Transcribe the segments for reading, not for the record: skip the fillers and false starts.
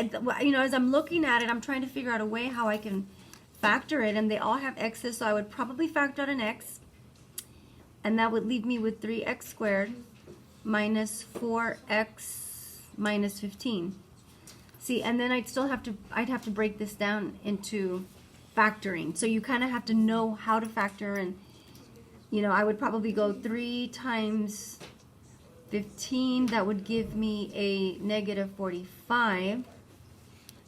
you know, as I'm looking at it, I'm trying to figure out a way how I can factor it, and they all have x's, so I would probably factor out an x, and that would leave me with 3x squared minus 4x minus 15. See, and then I'd have to break this down into factoring. So you kind of have to know how to factor, and you know, I would probably go 3 times 15, that would give me a negative 45.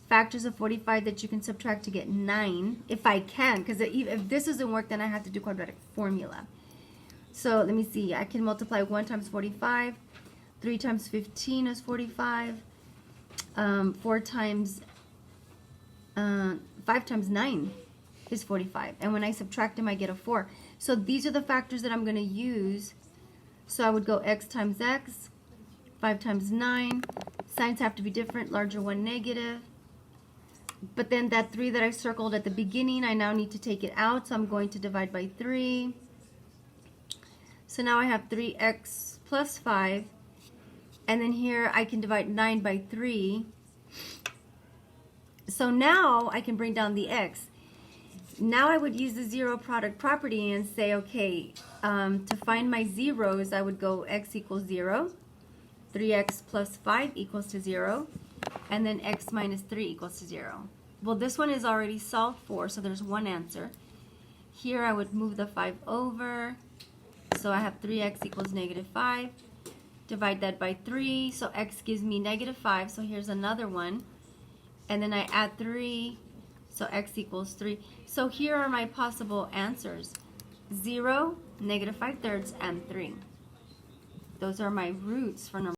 Factors of 45 that you can subtract to get 9, if I can, because if this doesn't work, then I have to do quadratic formula. So let me see, I can multiply 1 times 45, 3 times 15 is 45, 4 times, 5 times 9 is 45. And when I subtract them, I get a 4. So these are the factors that I'm going to use. So I would go x times x, 5 times 9. Signs have to be different, larger one negative. But then that 3 that I circled at the beginning, I now need to take it out. So I'm going to divide by 3. So now I have 3x plus 5. And then here I can divide 9 by 3. So now I can bring down the x. Now I would use the zero product property and say, okay, to find my zeros, I would go x equals 0, 3x plus 5 equals to 0, and then x minus 3 equals to 0. Well, this one is already solved for, so there's one answer. Here I would move the 5 over, so I have 3x equals negative 5. Divide that by 3, so x gives me negative 5, so here's another one. And then I add 3, so x equals 3. So here are my possible answers: 0, negative 5/3, and 3. Those are my roots for number